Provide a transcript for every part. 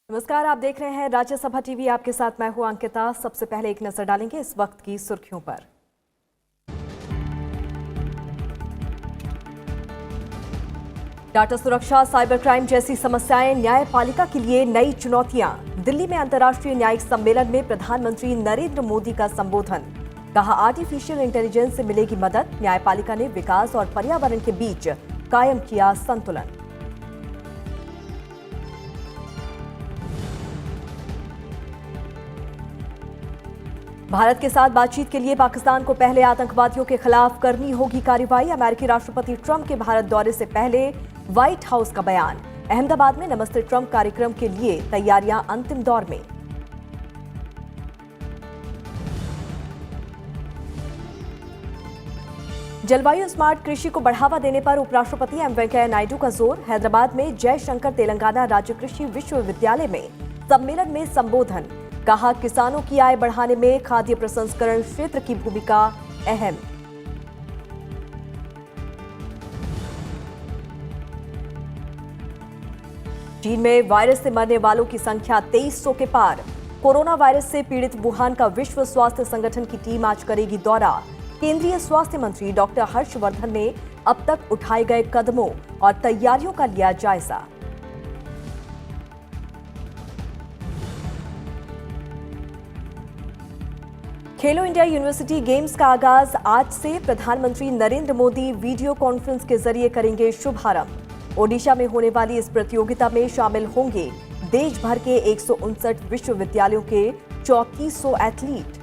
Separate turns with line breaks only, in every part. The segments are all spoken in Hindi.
नमस्कार, आप देख रहे हैं राज्यसभा टीवी। आपके साथ मैं हूं अंकिता। सबसे पहले एक नजर डालेंगे इस वक्त की सुर्खियों पर। डाटा सुरक्षा, साइबर क्राइम जैसी समस्याएं न्यायपालिका के लिए नई चुनौतियां। दिल्ली में अंतर्राष्ट्रीय न्यायिक सम्मेलन में प्रधानमंत्री नरेंद्र मोदी का संबोधन। कहा, आर्टिफिशियल इंटेलिजेंस से मिलेगी मदद। न्यायपालिका ने विकास और पर्यावरण के बीच कायम किया संतुलन। भारत के साथ बातचीत के लिए पाकिस्तान को पहले आतंकवादियों के खिलाफ करनी होगी कार्रवाई। अमेरिकी राष्ट्रपति ट्रंप के भारत दौरे से पहले व्हाइट हाउस का बयान। अहमदाबाद में नमस्ते ट्रंप कार्यक्रम के लिए तैयारियां अंतिम दौर में। जलवायु स्मार्ट कृषि को बढ़ावा देने पर उपराष्ट्रपति एम वेंकैया नायडू का जोर। हैदराबाद में जयशंकर तेलंगाना राज्य कृषि विश्वविद्यालय में सम्मेलन में संबोधन। कहा, किसानों की आय बढ़ाने में खाद्य प्रसंस्करण क्षेत्र की भूमिका अहम। चीन में वायरस से मरने वालों की संख्या 2300 के पार। कोरोना वायरस से पीड़ित वुहान का विश्व स्वास्थ्य संगठन की टीम आज करेगी दौरा। केंद्रीय स्वास्थ्य मंत्री डॉक्टर हर्षवर्धन ने अब तक उठाए गए कदमों और तैयारियों का लिया जायजा। खेलो इंडिया यूनिवर्सिटी गेम्स का आगाज आज से। प्रधानमंत्री नरेंद्र मोदी वीडियो कॉन्फ्रेंस के जरिए करेंगे शुभारंभ। ओडिशा में होने वाली इस प्रतियोगिता में शामिल होंगे देश भर के 159 विश्वविद्यालयों के 3400 एथलीट।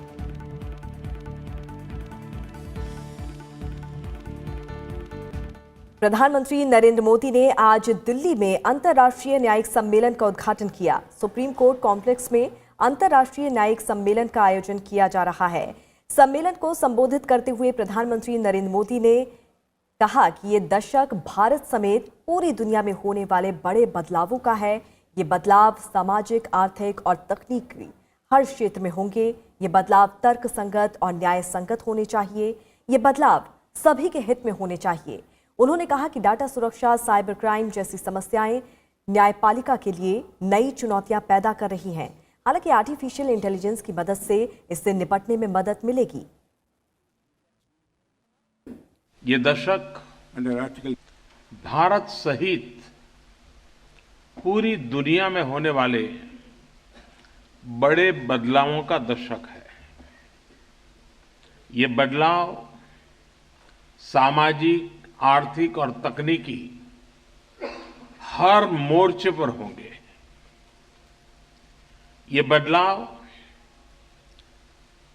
प्रधानमंत्री नरेंद्र मोदी ने आज दिल्ली में अंतर्राष्ट्रीय न्यायिक सम्मेलन का उद्घाटन किया। सुप्रीम कोर्ट कॉम्प्लेक्स में अंतर्राष्ट्रीय न्यायिक सम्मेलन का आयोजन किया जा रहा है। सम्मेलन को संबोधित करते हुए प्रधानमंत्री नरेंद्र मोदी ने कहा कि ये दशक भारत समेत पूरी दुनिया में होने वाले बड़े बदलावों का है। ये बदलाव सामाजिक, आर्थिक और तकनीकी हर क्षेत्र में होंगे। ये बदलाव तर्कसंगत और न्याय संगत होने चाहिए। ये बदलाव सभी के हित में होने चाहिए। उन्होंने कहा कि डाटा सुरक्षा, साइबर क्राइम जैसी समस्याएं न्यायपालिका के लिए नई चुनौतियां पैदा कर रही हैं। हालांकि आर्टिफिशियल इंटेलिजेंस की मदद से इससे निपटने में मदद मिलेगी।
ये दशक भारत सहित पूरी दुनिया में होने वाले बड़े बदलावों का दशक है। ये बदलाव सामाजिक, आर्थिक और तकनीकी हर मोर्चे पर होंगे। ये बदलाव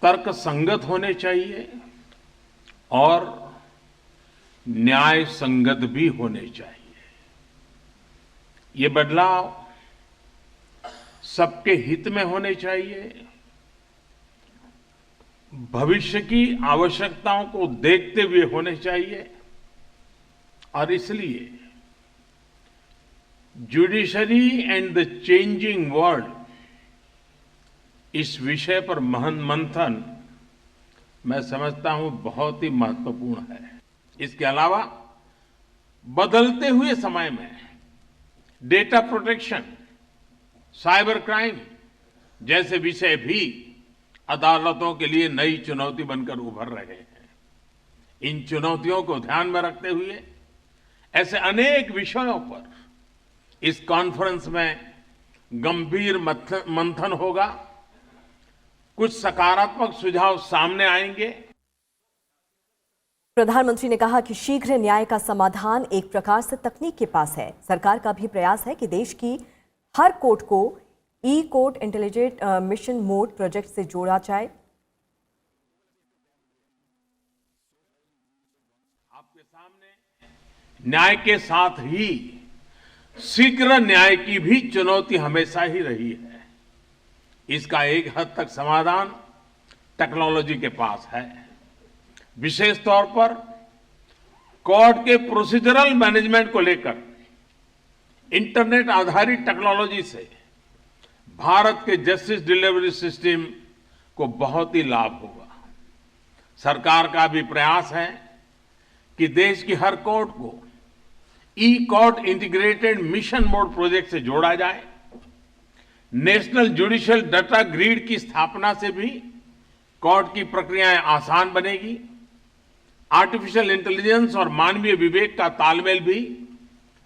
तर्कसंगत होने चाहिए और न्याय संगत भी होने चाहिए। ये बदलाव सबके हित में होने चाहिए। भविष्य की आवश्यकताओं को देखते हुए होने चाहिए और इसलिए judiciary and the changing world इस विषय पर मंथन मैं समझता हूं बहुत ही महत्वपूर्ण है। इसके अलावा बदलते हुए समय में डेटा प्रोटेक्शन, साइबर क्राइम जैसे विषय भी अदालतों के लिए नई चुनौती बनकर उभर रहे हैं। इन चुनौतियों को ध्यान में रखते हुए ऐसे अनेक विषयों पर इस कॉन्फ्रेंस में गंभीर मंथन होगा। कुछ सकारात्मक सुझाव सामने आएंगे।
प्रधानमंत्री ने कहा कि शीघ्र न्याय का समाधान एक प्रकार से तकनीक के पास है। सरकार का भी प्रयास है कि देश की हर कोर्ट को e court intelligent mission mode project से जोड़ा जाए।
आपके सामने न्याय के साथ ही शीघ्र न्याय की भी चुनौती हमेशा ही रही है। इसका एक हद तक समाधान टेक्नोलॉजी के पास है। विशेष तौर पर कोर्ट के प्रोसीजरल मैनेजमेंट को लेकर इंटरनेट आधारित टेक्नोलॉजी से भारत के जस्टिस डिलीवरी सिस्टम को बहुत ही लाभ होगा। सरकार का भी प्रयास है कि देश की हर कोर्ट को e court integrated mission mode project से जोड़ा जाए। नेशनल जुडिशियल डाटा ग्रिड की स्थापना से भी कोर्ट की प्रक्रियाएं आसान बनेगी। आर्टिफिशियल इंटेलिजेंस और मानवीय विवेक का तालमेल भी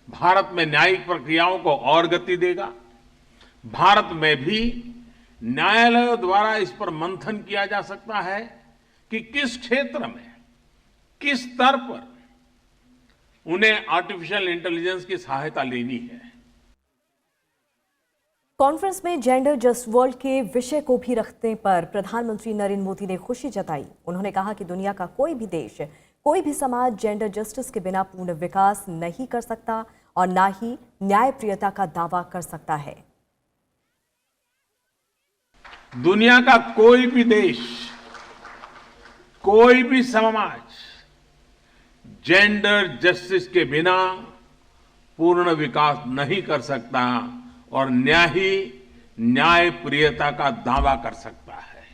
भारत में न्यायिक प्रक्रियाओं को और गति देगा। भारत में भी न्यायालयों द्वारा इस पर मंथन किया जा सकता है कि किस क्षेत्र में, किस स्तर पर उन्हें आर्टिफिशियल इंटेलिजेंस की सहायता लेनी है।
कॉन्फ्रेंस में जेंडर जस्ट वर्ल्ड के विषय को भी रखने पर प्रधानमंत्री नरेंद्र मोदी ने खुशी जताई। उन्होंने कहा कि दुनिया का कोई भी देश, कोई भी समाज जेंडर जस्टिस के बिना पूर्ण विकास नहीं कर सकता और ना ही न्यायप्रियता का दावा कर सकता है।
दुनिया का कोई भी देश, कोई भी समाज जेंडर जस्टिस के बिना पूर्ण विकास नहीं कर सकता और न्यायप्रियता का दावा कर सकता है।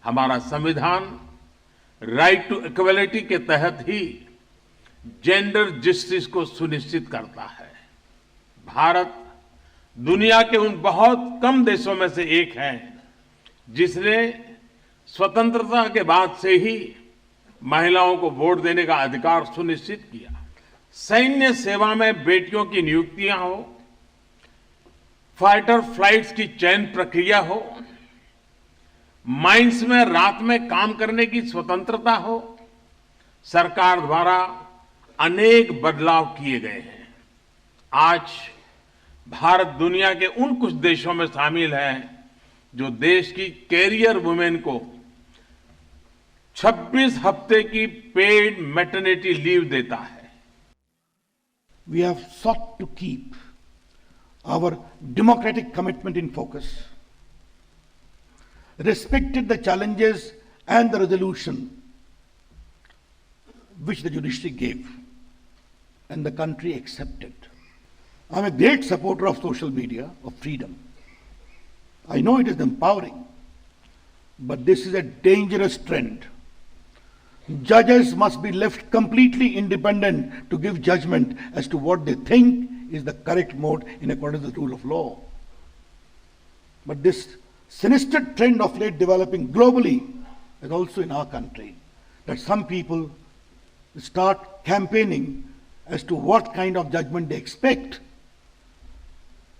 हमारा संविधान राइट टू इक्वलिटी के तहत ही जेंडर जस्टिस को सुनिश्चित करता है। भारत दुनिया के उन बहुत कम देशों में से एक है जिसने स्वतंत्रता के बाद से ही महिलाओं को वोट देने का अधिकार सुनिश्चित किया। सैन्य सेवा में बेटियों की नियुक्तियां हो, फाइटर फ्लाइट्स की चयन प्रक्रिया हो, माइंस में रात में काम करने की स्वतंत्रता हो, सरकार द्वारा अनेक बदलाव किए गए हैं। आज भारत दुनिया के उन कुछ देशों में शामिल है जो देश की कैरियर वुमेन को 26 हफ्ते की पेड मैटरनिटी लीव देता है।
We have sought to keep our democratic commitment in focus, respected the challenges and the resolution which the judiciary gave and the country accepted. I'm a great supporter of social media, of freedom. I know it is empowering, but this is a dangerous trend. Judges must be left completely independent to give judgment as to what they think is the correct mode in accordance with the rule of law. But this sinister trend of late developing globally and also in our country, that some people start campaigning as to what kind of judgment they expect,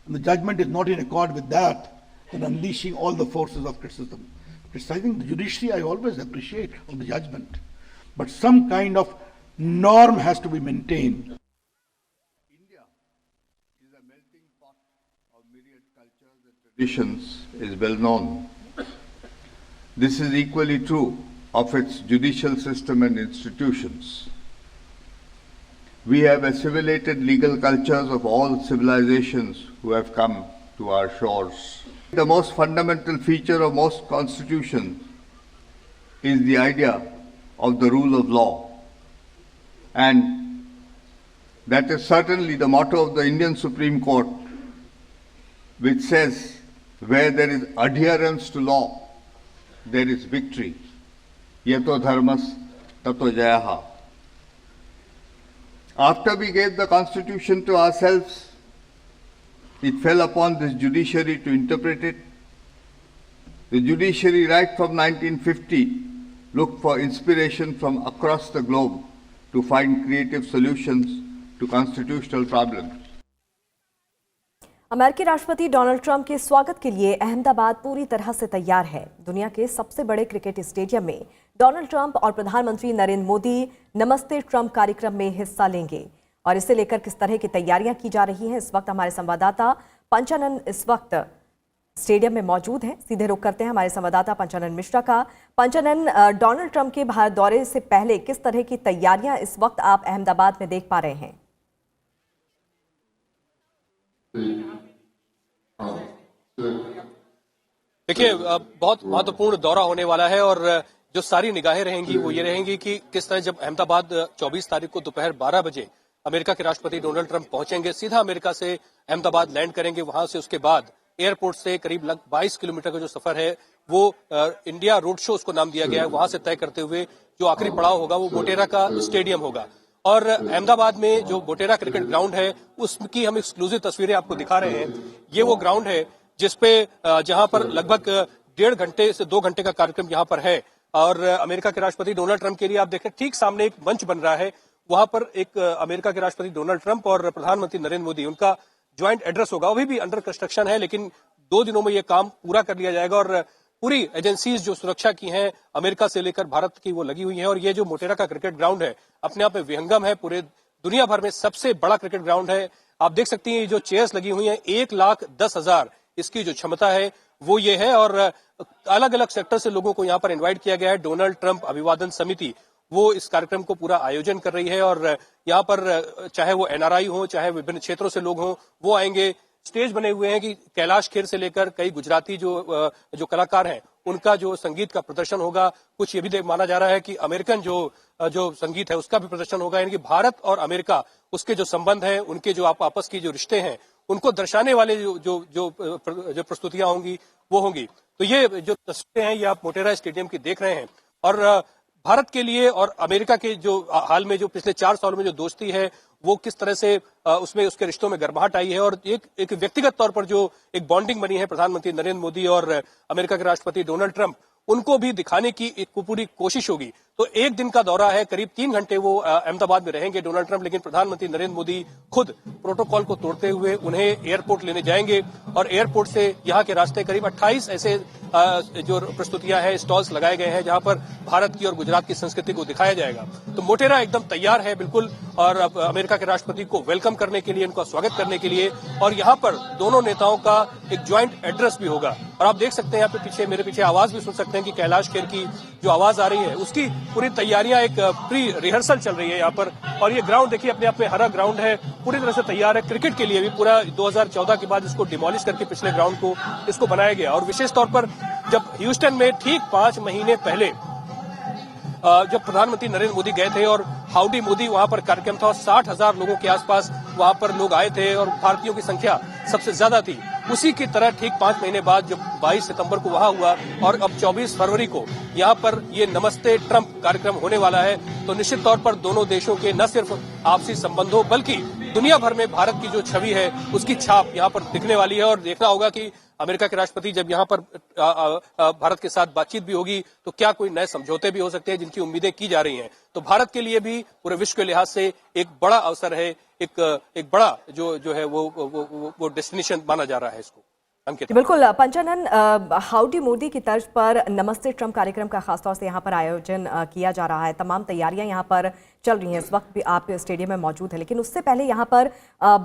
and the judgment is not in accord with that, then unleashing all the forces of criticism. Criticizing the judiciary I always appreciate of the judgment, but some kind of norm has to be maintained.
India is a melting pot of myriad cultures and traditions is well known. This is equally true of its judicial system and institutions. We have assimilated legal cultures of all civilizations who have come to our shores. The most fundamental feature of most constitutions is the idea of the rule of law. And that is certainly the motto of the Indian Supreme Court, which says, where there is adherence to law, there is victory. Yato dharmas tato jayaha. After we gave the Constitution to ourselves, it fell upon this judiciary to interpret it. The judiciary, right from 1950, looked for inspiration from across the globe to find creative solutions to constitutional problems.
अमेरिकी राष्ट्रपति डोनाल्ड ट्रंप के स्वागत के लिए अहमदाबाद पूरी तरह से तैयार है। दुनिया के सबसे बड़े क्रिकेट स्टेडियम में डोनाल्ड ट्रंप और प्रधानमंत्री नरेंद्र मोदी नमस्ते ट्रंप कार्यक्रम में हिस्सा लेंगे और इसे लेकर किस तरह की तैयारियां की जा रही हैं, इस वक्त हमारे संवाददाता पंचानन इस वक्त स्टेडियम में मौजूद हैं। सीधे रुख करते हैं हमारे संवाददाता पंचानन मिश्रा का। पंचानन, डोनाल्ड ट्रंप के भारत दौरे से पहले किस तरह की तैयारियां इस वक्त आप अहमदाबाद में देख पा रहे हैं?
देखिए, बहुत महत्वपूर्ण दौरा होने वाला है और जो सारी निगाहें रहेंगी वो ये रहेंगी कि किस तरह जब अहमदाबाद 24 तारीख को दोपहर 12 बजे अमेरिका के राष्ट्रपति डोनाल्ड ट्रंप पहुंचेंगे, सीधा अमेरिका से अहमदाबाद लैंड करेंगे। वहां से उसके बाद एयरपोर्ट से करीब 22 किलोमीटर का जो सफर है वो इंडिया रोड शो उसको नाम दिया गया है, वहां से तय करते हुए जो आखिरी पड़ाव होगा वो मोटेरा का स्टेडियम होगा। और अहमदाबाद में जो मोटेरा क्रिकेट ग्राउंड है उसकी हम एक्सक्लूसिव तस्वीरें आपको दिखा रहे हैं। ये वो ग्राउंड है जिसपे जहां पर लगभग 1.5 घंटे से 2 घंटे का कार्यक्रम यहां पर है। और अमेरिका के राष्ट्रपति डोनाल्ड ट्रंप के लिए आप देखें ठीक सामने एक मंच बन रहा है, वहां पर एक अमेरिका के राष्ट्रपति डोनाल्ड ट्रंप और प्रधानमंत्री नरेंद्र मोदी उनका ज्वाइंट एड्रेस होगा। अभी भी अंडर कंस्ट्रक्शन है, लेकिन 2 दिनों में यह काम पूरा कर लिया जाएगा। और पूरी एजेंसीज जो सुरक्षा की हैं अमेरिका से लेकर भारत की, वो लगी हुई हैं। और ये जो मोटेरा का क्रिकेट ग्राउंड है अपने आप में विहंगम है, पूरे दुनिया भर में सबसे बड़ा क्रिकेट ग्राउंड है। आप देख सकती हैं जो चेयर्स लगी हुई हैं 1,10,000 इसकी जो क्षमता है वो ये है। और अलग अलग सेक्टर से लोगों को यहाँ पर इन्वाइट किया गया है। डोनाल्ड ट्रंप अभिवादन समिति वो इस कार्यक्रम को पूरा आयोजन कर रही है। और यहाँ पर चाहे वो एनआरआई हो, चाहे विभिन्न क्षेत्रों से लोग हों, वो आएंगे। स्टेज बने हुए हैं कि कैलाश खेर से लेकर कई गुजराती जो कलाकार हैं उनका जो संगीत का प्रदर्शन होगा। कुछ ये भी माना जा रहा है कि अमेरिकन जो संगीत है उसका भी प्रदर्शन होगा। यानी कि भारत और अमेरिका उसके जो संबंध हैं, उनके जो आपस की जो रिश्ते हैं उनको दर्शाने वाले जो प्रस्तुतियां होंगी वो होंगी। तो ये जो तस्वीरें हैं ये आप मोटेरा स्टेडियम की देख रहे हैं। और भारत के लिए और अमेरिका के जो हाल में जो पिछले 4 सालों में जो दोस्ती है वो किस तरह से उसमें उसके रिश्तों में गर्माहट आई है। और एक व्यक्तिगत तौर पर जो एक बॉन्डिंग बनी है प्रधानमंत्री नरेंद्र मोदी और अमेरिका के राष्ट्रपति डोनाल्ड ट्रंप, उनको भी दिखाने की एक पूरी कोशिश होगी। तो 1 दिन का दौरा है, करीब 3 घंटे वो अहमदाबाद में रहेंगे डोनाल्ड ट्रंप। लेकिन प्रधानमंत्री नरेंद्र मोदी खुद प्रोटोकॉल को तोड़ते हुए उन्हें एयरपोर्ट लेने जाएंगे। और एयरपोर्ट से यहाँ के रास्ते करीब 28 ऐसे जो प्रस्तुतियां हैं, स्टॉल्स लगाए गए हैं जहां पर भारत की और गुजरात की संस्कृति को दिखाया जाएगा। तो मोटेरा एकदम तैयार है बिल्कुल, और अमेरिका के राष्ट्रपति को वेलकम करने के लिए, उनका स्वागत करने के लिए। और यहाँ पर दोनों नेताओं का एक ज्वाइंट एड्रेस भी होगा। और आप देख सकते हैं यहाँ पे पीछे, मेरे पीछे आवाज भी सुन सकते हैं कि कैलाश खेर की जो आवाज आ रही है उसकी पूरी तैयारियां, एक प्री रिहर्सल चल रही है यहाँ पर। और ये ग्राउंड देखिए अपने आप में हरा ग्राउंड है, पूरी तरह से तैयार है क्रिकेट के लिए भी। पूरा 2014 के बाद इसको डिमोलिश करके पिछले ग्राउंड को इसको बनाया गया। और विशेष तौर पर जब ह्यूस्टन में ठीक 5 महीने पहले जब प्रधानमंत्री नरेंद्र मोदी गए थे और हाउडी मोदी वहां पर कार्यक्रम था और 60,000 लोगों के आसपास वहां पर लोग आए थे और भारतीयों की संख्या सबसे ज्यादा थी, उसी की तरह ठीक 5 महीने बाद जब 22 सितंबर को वहां हुआ और अब 24 फरवरी को यहाँ पर ये नमस्ते ट्रंप कार्यक्रम होने वाला है। तो निश्चित तौर पर दोनों देशों के न सिर्फ आपसी संबंधों बल्कि दुनिया भर में भारत की जो छवि है उसकी छाप यहाँ पर दिखने वाली है। और देखना होगा कि अमेरिका के राष्ट्रपति जब यहाँ पर भारत के साथ बातचीत भी होगी तो क्या कोई नए समझौते भी हो सकते हैं जिनकी उम्मीदें की जा रही हैं। तो भारत के लिए भी पूरे विश्व के लिहाज से एक बड़ा अवसर है, एक बड़ा जो है वो डेस्टिनेशन माना जा रहा है इसको।
बिल्कुल पंचानन, हाउडी मोदी की तर्ज पर नमस्ते ट्रंप कार्यक्रम का खासतौर से यहाँ पर आयोजन किया जा रहा है। तमाम तैयारियां यहाँ पर चल रही हैं, इस वक्त भी आप स्टेडियम में मौजूद है। लेकिन उससे पहले यहाँ पर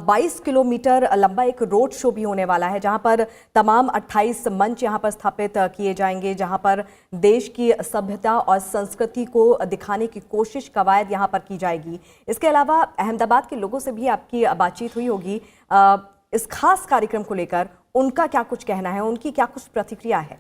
22 किलोमीटर लंबा एक रोड शो भी होने वाला है जहाँ पर तमाम 28 मंच यहाँ पर स्थापित किए जाएंगे, जहाँ पर देश की सभ्यता और संस्कृति को दिखाने की कोशिश कवायद यहाँ पर की जाएगी। इसके अलावा अहमदाबाद के लोगों से भी आपकी बातचीत हुई होगी इस खास कार्यक्रम को लेकर, उनका क्या कुछ कहना है, उनकी क्या कुछ प्रतिक्रिया है?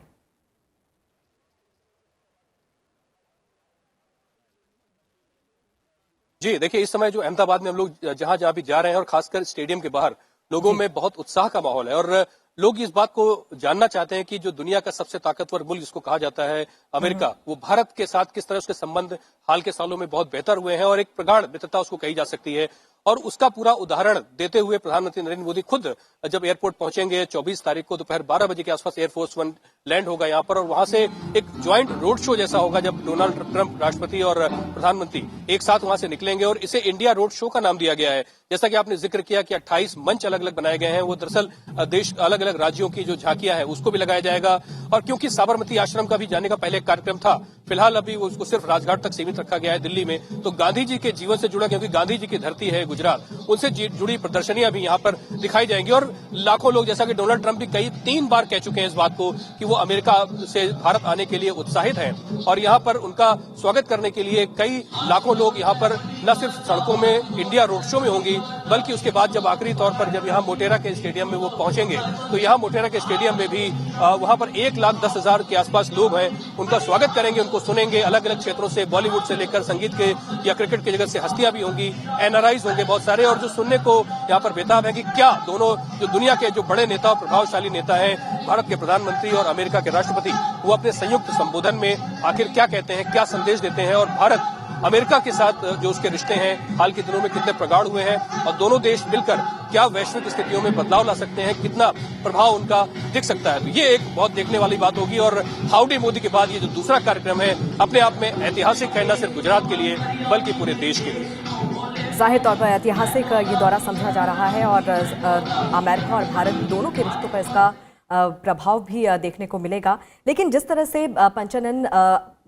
जी देखिए, इस समय जो अहमदाबाद में हम लोग जहां भी जा रहे हैं और खासकर स्टेडियम के बाहर लोगों में बहुत उत्साह का माहौल है। और लोग इस बात को जानना चाहते हैं कि जो दुनिया का सबसे ताकतवर मुल्क जिसको कहा जाता है अमेरिका, वो भारत के साथ किस तरह उसके संबंध हाल के सालों में बहुत बेहतर हुए हैं और एक प्रगाढ़ मित्रता उसको कही जा सकती है। और उसका पूरा उदाहरण देते हुए प्रधानमंत्री नरेंद्र मोदी खुद जब एयरपोर्ट पहुंचेंगे 24 तारीख को दोपहर 12 बजे के आसपास एयरफोर्स 1 लैंड होगा यहाँ पर और वहां से एक ज्वाइंट रोड शो जैसा होगा जब डोनाल्ड ट्रंप राष्ट्रपति और प्रधानमंत्री एक साथ वहां से निकलेंगे। और इसे इंडिया रोड शो का नाम दिया गया है। जैसा कि आपने जिक्र किया कि 28 मंच अलग अलग बनाए गए हैं, वो दरअसल देश अलग अलग राज्यों की जो झांकियां है उसको भी लगाया जाएगा। और क्योंकि साबरमती आश्रम का भी जाने का पहले कार्यक्रम था, फिलहाल अभी उसको सिर्फ राजघाट तक सीमित रखा गया है दिल्ली में, तो गांधी जी के जीवन से जुड़ा, क्योंकि गांधी जी की धरती है गुजरात, उनसे जुड़ी प्रदर्शनियां भी यहाँ पर दिखाई जाएंगी। और लाखों लोग, जैसा कि डोनाल्ड ट्रंप भी 3 बार कह चुके हैं इस बात को कि वो अमेरिका से भारत आने के लिए उत्साहित हैं और यहाँ पर उनका स्वागत करने के लिए कई लाखों लोग यहाँ पर न सिर्फ सड़कों में इंडिया रोड शो में होंगी, बल्कि उसके बाद जब आखिरी तौर पर जब यहाँ मोटेरा के स्टेडियम में वो पहुंचेंगे तो यहाँ मोटेरा के स्टेडियम में भी वहां पर 1,10,000 के आसपास लोग हैं, उनका स्वागत करेंगे, उनको सुनेंगे। अलग अलग क्षेत्रों से, बॉलीवुड से लेकर संगीत के या क्रिकेट के जगत से हस्तियां भी होंगी, एनआरआईज होंगे बहुत सारे। और जो सुनने को यहाँ पर बेताब है कि क्या दोनों जो दुनिया के जो बड़े नेता और प्रभावशाली नेता हैं, भारत के प्रधानमंत्री और अमेरिका के राष्ट्रपति, वो अपने संयुक्त संबोधन में आखिर क्या कहते हैं, क्या संदेश देते हैं और भारत अमेरिका के साथ जो उसके रिश्ते हैं हाल के दिनों में कितने प्रगाढ़ हुए हैं और दोनों देश मिलकर क्या वैश्विक स्थितियों में बदलाव ला सकते हैं, कितना प्रभाव उनका दिख सकता है। तो ये एक बहुत देखने वाली बात होगी। और हाउडी मोदी के बाद ये जो दूसरा कार्यक्रम है अपने आप में ऐतिहासिक है, न सिर्फ गुजरात के लिए बल्कि पूरे देश के लिए।
जाहिर तौर पर ऐतिहासिक ये दौरा समझा जा रहा है और अमेरिका और भारत दोनों के रिश्तों पर इसका प्रभाव भी देखने को मिलेगा। लेकिन जिस तरह से पंचानन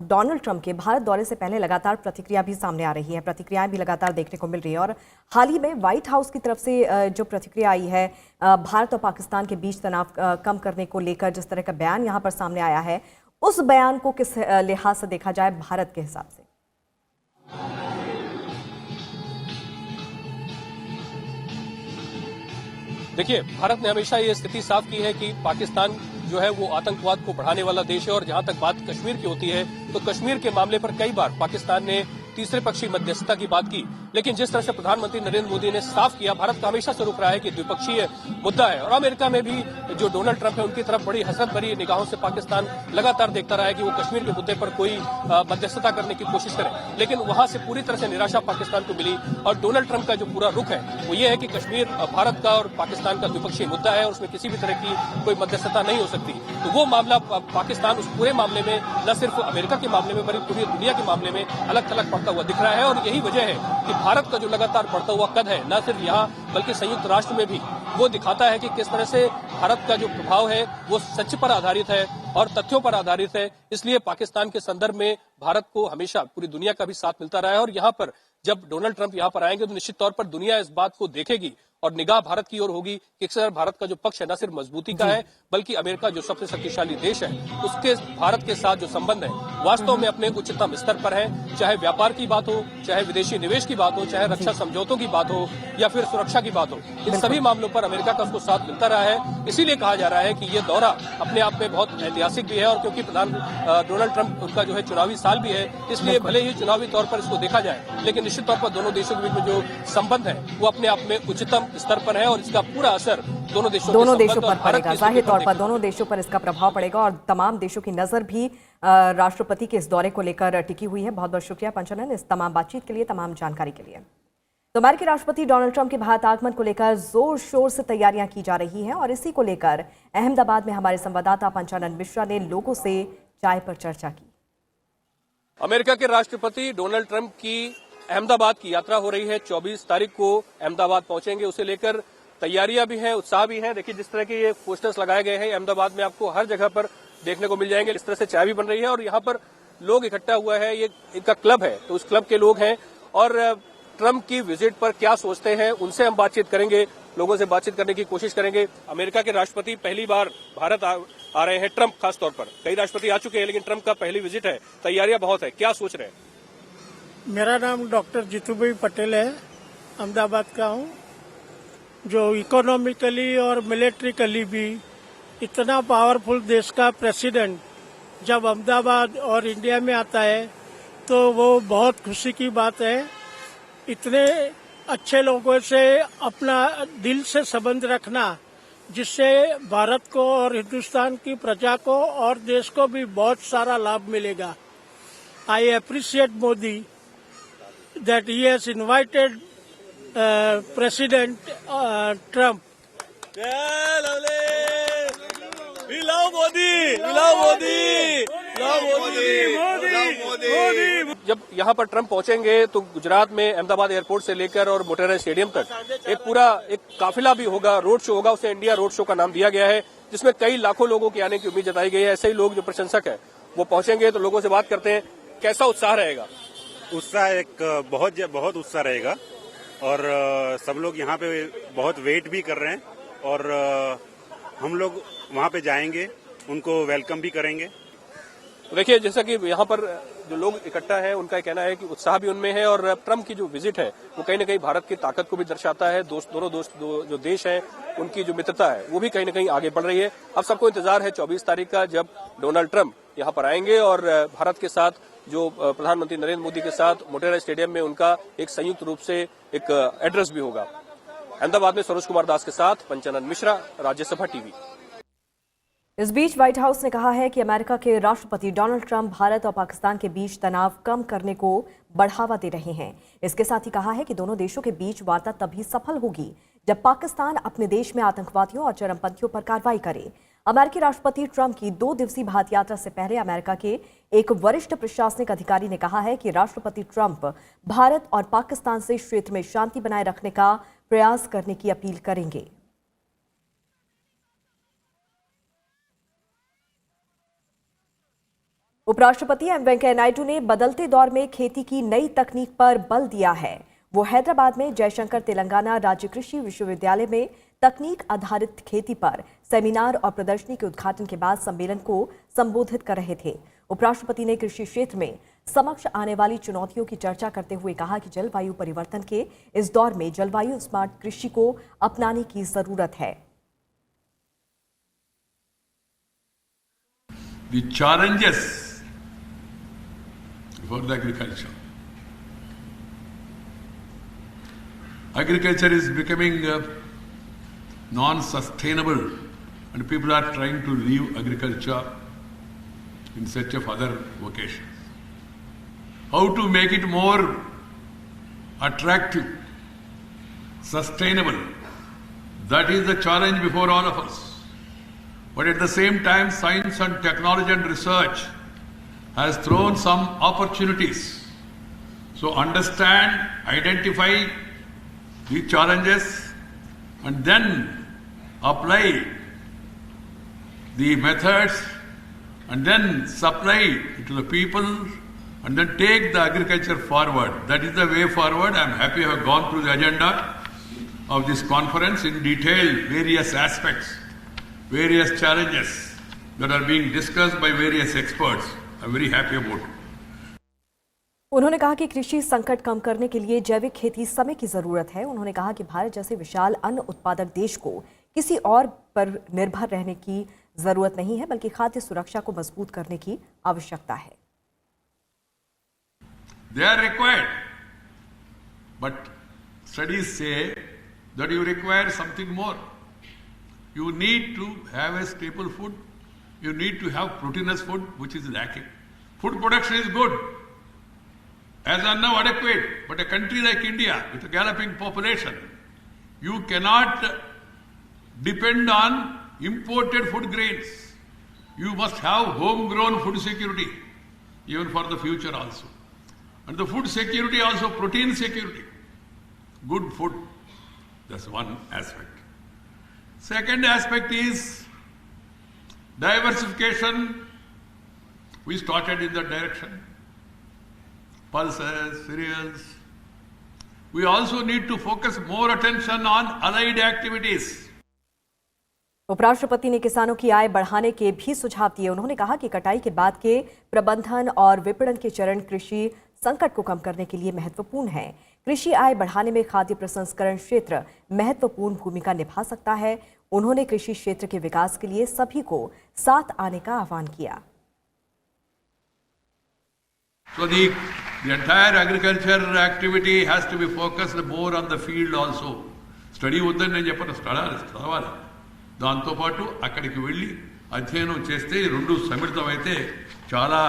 डोनाल्ड ट्रंप के भारत दौरे से पहले लगातार प्रतिक्रिया भी सामने आ रही है, प्रतिक्रियाएं भी लगातार देखने को मिल रही है और हाल ही में व्हाइट हाउस की तरफ से जो प्रतिक्रिया आई है भारत और पाकिस्तान के बीच तनाव कम करने को लेकर, जिस तरह का बयान यहाँ पर सामने आया है, उस बयान को किस लिहाज से देखा जाए भारत के हिसाब से?
देखिए, भारत ने हमेशा ये स्थिति साफ की है कि पाकिस्तान जो है वो आतंकवाद को बढ़ाने वाला देश है। और जहां तक बात कश्मीर की होती है तो कश्मीर के मामले पर कई बार पाकिस्तान ने तीसरे पक्षी मध्यस्थता की बात की। लेकिन जिस तरह से प्रधानमंत्री नरेंद्र मोदी ने साफ किया, भारत का हमेशा से रुख रहा है कि द्विपक्षीय मुद्दा है। और अमेरिका में भी जो डोनाल्ड ट्रंप है उनकी तरफ बड़ी हसरत भरी निगाहों से पाकिस्तान लगातार देखता रहा है कि वो कश्मीर के मुद्दे पर कोई मध्यस्थता करने की कोशिश करे। लेकिन वहां से पूरी तरह से निराशा पाकिस्तान को मिली। और डोनाल्ड ट्रंप का जो पूरा रुख है वो ये है कि कश्मीर भारत का और पाकिस्तान का द्विपक्षीय मुद्दा है और उसमें किसी भी तरह की कोई मध्यस्थता नहीं हो सकती। तो वो मामला पाकिस्तान उस पूरे मामले में न सिर्फ अमेरिका के मामले में बल्कि पूरी दुनिया के मामले में अलग थलग पड़ता हुआ दिख रहा है। और यही वजह है कि भारत का जो लगातार बढ़ता हुआ कद है न सिर्फ यहाँ बल्कि संयुक्त राष्ट्र में भी वो दिखाता है कि किस तरह से भारत का जो प्रभाव है वो सच पर आधारित है और तथ्यों पर आधारित है। इसलिए पाकिस्तान के संदर्भ में भारत को हमेशा पूरी दुनिया का भी साथ मिलता रहा है। और यहाँ पर जब डोनाल्ड ट्रंप यहाँ पर आएंगे तो निश्चित तौर पर दुनिया इस बात को देखेगी और निगाह भारत की ओर होगी कि अक्सर भारत का जो पक्ष है न सिर्फ मजबूती का है बल्कि अमेरिका जो सबसे शक्तिशाली देश है उसके भारत के साथ जो संबंध है वास्तव में अपने उच्चतम स्तर पर है। चाहे व्यापार की बात हो, चाहे विदेशी निवेश की बात हो, चाहे रक्षा समझौतों की बात हो या फिर सुरक्षा की बात हो, इन सभी मामलों पर अमेरिका का उसको साथ मिलता रहा है। इसीलिए कहा जा रहा है कि ये दौरा अपने आप में बहुत ऐतिहासिक भी है। और क्योंकि डोनाल्ड ट्रंप उनका जो है चुनावी साल भी है, इसलिए भले ही चुनावी तौर पर इसको देखा जाए लेकिन निश्चित तौर पर दोनों देशों के बीच में जो संबंध है वो अपने आप में उच्चतम स्तर पर है। और इसका पूरा असर दोनों देशों
पर पड़ेगा। जाहिर तौर पर दोनों देशों पर इसका प्रभाव पड़ेगा और तमाम देशों की नजर भी राष्ट्रपति के इस दौरे को लेकर टिकी हुई है। बहुत बहुत शुक्रिया पंचानन इस तमाम बातचीत के लिए, तमाम जानकारी के लिए। तो अमेरिकी राष्ट्रपति डोनाल्ड ट्रंप के भारत आगमन को लेकर जोर शोर से तैयारियां की जा रही हैं और इसी को लेकर अहमदाबाद में हमारे संवाददाता पंचानन मिश्रा ने लोगों से चाय पर चर्चा की।
अमेरिका के राष्ट्रपति डोनाल्ड ट्रंप की अहमदाबाद की यात्रा हो रही है। 24 तारीख को अहमदाबाद पहुंचेंगे। उसे लेकर तैयारियां भी हैं, उत्साह भी है। देखिए जिस तरह के ये पोस्टर्स लगाए गए हैं अहमदाबाद में आपको हर जगह पर देखने को मिल जाएंगे। इस तरह से चाय भी बन रही है और यहाँ पर लोग इकट्ठा हुआ है। ये इनका क्लब है तो उस क्लब के लोग हैं और ट्रंप की विजिट पर क्या सोचते हैं उनसे हम बातचीत करेंगे, लोगों से बातचीत करने की कोशिश करेंगे। अमेरिका के राष्ट्रपति पहली बार भारत आ रहे हैं, ट्रंप खासतौर पर। कई राष्ट्रपति आ चुके हैं लेकिन ट्रंप का पहली विजिट है, तैयारियां बहुत है, क्या सोच रहे हैं?
मेरा नाम डॉक्टर जीतूभाई पटेल है, अहमदाबाद का हूँ। जो इकोनॉमिकली और मिलिट्रिकली भी इतना पावरफुल देश का प्रेसिडेंट जब अहमदाबाद और इंडिया में आता है तो वो बहुत खुशी की बात है। इतने अच्छे लोगों से अपना दिल से संबंध रखना जिससे भारत को और हिंदुस्तान की प्रजा को और देश को भी बहुत सारा लाभ मिलेगा। I appreciate Modi that he has invited President Trump.
We love Modi! We love Modi! Love Modi! जब यहाँ पर ट्रंप पहुंचेंगे तो गुजरात में अहमदाबाद एयरपोर्ट से लेकर और मोटेरा स्टेडियम तक एक पूरा एक काफिला भी होगा, रोड शो होगा। उसे इंडिया रोड शो का नाम दिया गया है जिसमें कई लाखों लोगों के आने की उम्मीद जताई गई है। ऐसे ही लोग जो प्रशंसक है वो पहुंचेंगे तो लोगों से बात करते हैं, कैसा उत्साह रहेगा?
उत्साह एक बहुत उत्साह रहेगा और सब लोग यहाँ पे बहुत वेट भी कर रहे हैं और हम लोग वहाँ पे जाएंगे, उनको वेलकम भी करेंगे।
तो देखिए जैसा कि यहाँ पर जो लोग इकट्ठा है उनका कहना है कि उत्साह भी उनमें है और ट्रंप की जो विजिट है वो कहीं न कहीं भारत की ताकत को भी दर्शाता है। दोनों जो देश हैं उनकी जो मित्रता है वो भी कहीं न कहीं आगे बढ़ रही है। अब सबको इंतजार है 24 तारीख का जब डोनाल्ड ट्रंप यहाँ पर आएंगे और भारत के साथ जो प्रधानमंत्री नरेंद्र मोदी के साथ मोटेरा स्टेडियम में उनका एक संयुक्त रूप से एक एड्रेस भी होगा। अहमदाबाद में सरोज कुमार दास के साथ पंचानन मिश्रा, राज्यसभा टीवी।
इस बीच व्हाइट हाउस ने कहा है कि अमेरिका के राष्ट्रपति डोनाल्ड ट्रंप भारत और पाकिस्तान के बीच तनाव कम करने को बढ़ावा दे रहे हैं। इसके साथ ही कहा है कि दोनों देशों के बीच वार्ता तभी सफल होगी जब पाकिस्तान अपने देश में आतंकवादियों और चरमपंथियों पर कार्रवाई करे। अमेरिकी राष्ट्रपति ट्रंप की 2 दिवसीय भारत यात्रा से पहले अमेरिका के एक वरिष्ठ प्रशासनिक अधिकारी ने कहा है कि राष्ट्रपति ट्रंप भारत और पाकिस्तान से क्षेत्र में शांति बनाए रखने का प्रयास करने की अपील करेंगे। उपराष्ट्रपति एम वेंकैया नायडू ने बदलते दौर में खेती की नई तकनीक पर बल दिया है। वो हैदराबाद में जयशंकर तेलंगाना राज्य कृषि विश्वविद्यालय में तकनीक आधारित खेती पर सेमिनार और प्रदर्शनी के उद्घाटन के बाद सम्मेलन को संबोधित कर रहे थे। उपराष्ट्रपति ने कृषि क्षेत्र में समक्ष आने वाली चुनौतियों की चर्चा करते हुए कहा कि जलवायु परिवर्तन के इस दौर में जलवायु स्मार्ट कृषि को अपनाने की जरूरत है।
The challenges for the agriculture. Agriculture is becoming non-sustainable, and people are trying to leave agriculture in search of other vocations. How to make it more attractive, sustainable, that is the challenge before all of us. But at the same time, science and technology and research has thrown some opportunities. So understand, identify the challenges and then apply the methods and then supply it to the people and then take the agriculture forward. That is the way forward. I am happy I have gone through the agenda of this conference in detail, various aspects, various challenges that are being discussed by various experts. I am very happy about it.
उन्होंने कहा कि कृषि संकट कम करने के लिए जैविक खेती समय की जरूरत है। उन्होंने कहा कि भारत जैसे विशाल अन्न उत्पादक देश को किसी और पर निर्भर रहने की जरूरत नहीं है, बल्कि खाद्य सुरक्षा को मजबूत करने की आवश्यकता है।
They are required, but studies say that you require something more. You need to have a staple food. You need to have proteinous food, which is lacking. Food production is good, as are now adequate, but a country like India with a galloping population, you cannot depend on imported food grains. You must have homegrown food security, even for the future also. And the food security also, protein security, good food. That's one aspect. Second aspect is diversification. We started in that direction. Pulses, cereals. We also need to focus more attention on allied activities.
उपराष्ट्रपति ने किसानों की आय बढ़ाने के भी सुझाव दिए। उन्होंने कहा कि कटाई के बाद के प्रबंधन और विपणन के चरण कृषि संकट को कम करने के लिए महत्वपूर्ण है। कृषि आय बढ़ाने में खाद्य प्रसंस्करण क्षेत्र महत्वपूर्ण भूमिका निभा सकता है। उन्होंने कृषि क्षेत्र के विकास के लिए सभी को साथ आने का आह्वान किया।
So the entire agriculture activity has to be focused more on the field also. Study వద్దని నేను చెప్పను, చదవాలి. దాంతోపాటు అక్కడికి వెళ్ళి అధ్యయనం చేస్తే రెండు సమ్మిళితమైతే చాలా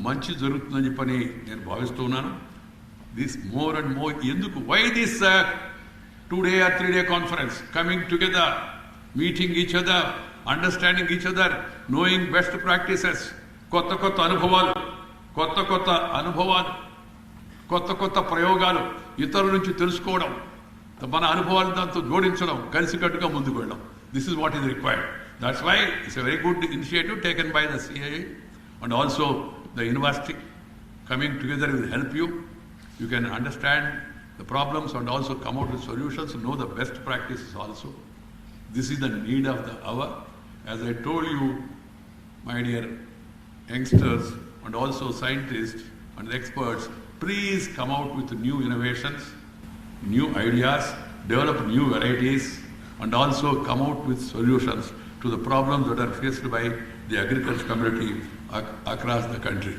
మంచి జరుగుతుందని చెప్పని నేను భావిస్తున్నాను. దిస్ మోర్ అండ్ మోర్ ఎందుకు why this 2-day or 3-day conference coming together, meeting each other, understanding each other, knowing best practices, కొత్త కొత్త అనుభవాలు, కొత్త కొత్త ప్రయోగాలు ఇతరుల నుంచి తెలుసుకోవడం, మన అనుభవాలు దాంతో జోడించడం, కలిసికట్టుగా ముందుకు వెళ్ళడం. This is what is required. That's why it's a very good initiative taken by the CIA and also the university. Coming together will help you. You can understand the problems and also come out with solutions, know the best practices also. This is the need of the hour. As I told you, my dear youngsters and also scientists and experts, please come out with new innovations, new ideas, develop new varieties, and also come out with solutions to the problems that are faced by the agriculture community across the country.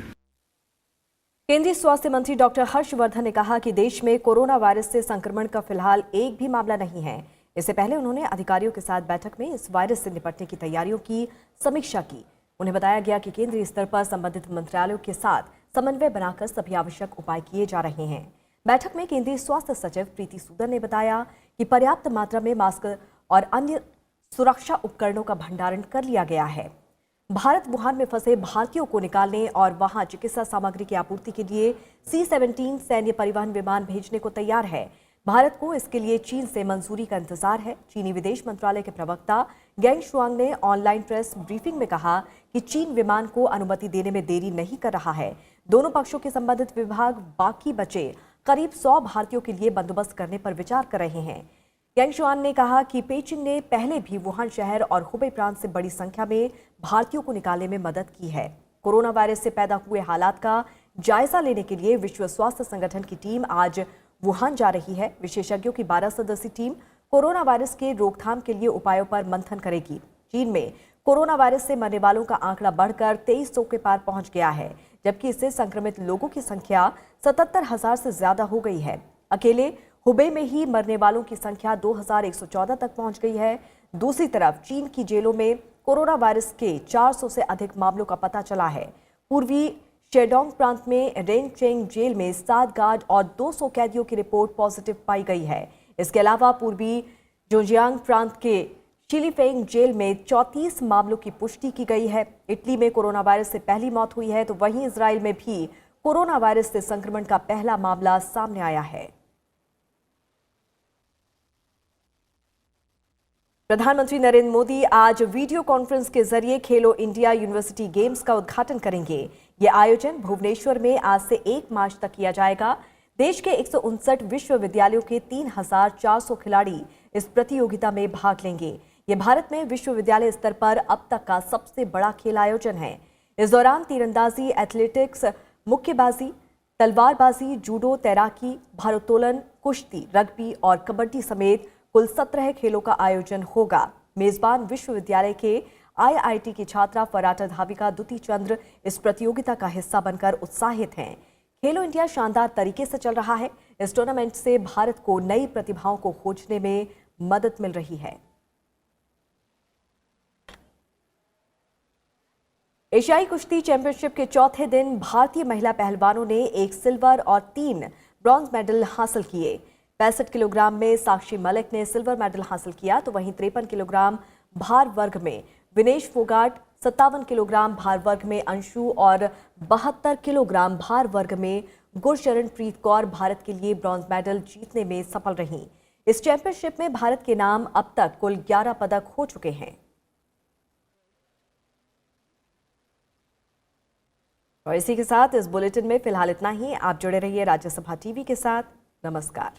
केंद्रीय स्वास्थ्य मंत्री डॉक्टर हर्षवर्धन ने कहा कि देश में कोरोना वायरस से संक्रमण का फिलहाल एक भी मामला नहीं है। इससे पहले उन्होंने अधिकारियों के साथ बैठक में इस वायरस से निपटने की तैयारियों की समीक्षा की। उन्हें बताया गया कि केंद्रीय स्तर पर संबंधित मंत्रालयों के साथ समन्वय बनाकर सभी आवश्यक उपाय किए जा रहे हैं। बैठक में केंद्रीय स्वास्थ्य सचिव प्रीति सूदन ने बताया कि पर्याप्त मात्रा में मास्क और अन्य सुरक्षा उपकरणों का भंडारण कर लिया गया है। भारत वुहान में फंसे भारतीयों को निकालने और वहां चिकित्सा सामग्री की आपूर्ति के लिए C-17 सैन्य परिवहन विमान भेजने को तैयार है। भारत को इसके लिए चीन से मंजूरी का इंतजार है। चीनी विदेश मंत्रालय के प्रवक्ता गेंग शुआंग ने ऑनलाइन प्रेस ब्रीफिंग में कहा कि चीन विमान को अनुमति देने में देरी नहीं कर रहा है। दोनों पक्षों के संबंधित विभाग बाकी बचे करीब 100 भारतीयों के लिए बंदोबस्त करने पर विचार कर रहे हैं। गेंग शुआंग ने कहा कि पेइचिंग ने पहले भी वुहान शहर और हुबे प्रांत से बड़ी संख्या में भारतीयों को निकालने में मदद की है। कोरोना वायरस से पैदा हुए हालात का जायजा लेने के लिए विश्व स्वास्थ्य संगठन की टीम आज वुहान जा रही है। विशेषज्ञों की 12 सदस्यीय टीम कोरोना वायरस के रोकथाम के लिए उपायों पर मंथन करेगी। चीन में कोरोना वायरस से मरने वालों का आंकड़ा बढ़कर 2300 के पार पहुंच गया है, जबकि इससे संक्रमित लोगों की संख्या 77,000 से ज्यादा हो गई है। अकेले हुबे में ही मरने वालों की संख्या 2114 तक पहुंच गई है। दूसरी तरफ चीन की जेलों में कोरोना वायरस के 400 से अधिक मामलों का पता चला है। पूर्वी शेडोंग प्रांत में रेनचेंग जेल में 7 गार्ड और 200 कैदियों की रिपोर्ट पॉजिटिव पाई गई है। इसके अलावा पूर्वी जोजियांग प्रांत के शिलीफेंग जेल में 34 मामलों की पुष्टि की गई है। इटली में कोरोना वायरस से पहली मौत हुई है, तो वहीं इजराइल में भी कोरोना वायरस से संक्रमण का पहला मामला सामने आया है। प्रधानमंत्री नरेंद्र मोदी आज वीडियो कॉन्फ्रेंस के जरिए खेलो इंडिया यूनिवर्सिटी गेम्स का उद्घाटन करेंगे। ये आयोजन भुवनेश्वर में आज से 1 मार्च तक किया जाएगा। देश के 159 विश्वविद्यालयों के 3,400 खिलाड़ी इस प्रतियोगिता में भाग लेंगे। ये भारत में विश्वविद्यालय स्तर पर अब तक का सबसे बड़ा खेल आयोजन है। इस दौरान तीरंदाजी, एथलेटिक्स, मुक्केबाजी, तलवारबाजी, जूडो, तैराकी, भारोत्तोलन, कुश्ती, रग्बी और कबड्डी समेत कुल 17 खेलों का आयोजन होगा। मेजबान विश्वविद्यालय के IIT की छात्रा फराटा धाविका दुती चंद्र इस प्रतियोगिता का हिस्सा बनकर उत्साहित हैं। खेलो इंडिया शानदार तरीके से चल रहा है। इस टूर्नामेंट से भारत को नई प्रतिभाओं को खोजने में मदद मिल रही है। एशियाई कुश्ती चैंपियनशिप के चौथे दिन भारतीय महिला पहलवानों ने 1 सिल्वर और 3 ब्रॉन्ज मेडल हासिल किए। 65 किलोग्राम में साक्षी मलिक ने सिल्वर मेडल हासिल किया, तो वहीं 53 किलोग्राम भार वर्ग में विनेश फोगाट, 57 किलोग्राम भार वर्ग में अंशु और 72 किलोग्राम भार वर्ग में गुरशरण प्रीत कौर भारत के लिए ब्रॉन्ज मेडल जीतने में सफल रहीं। इस चैंपियनशिप में भारत के नाम अब तक कुल 11 पदक हो चुके हैं। और इसी के साथ इस बुलेटिन में फिलहाल इतना ही। आप जुड़े रहिए राज्यसभा टीवी के साथ। नमस्कार।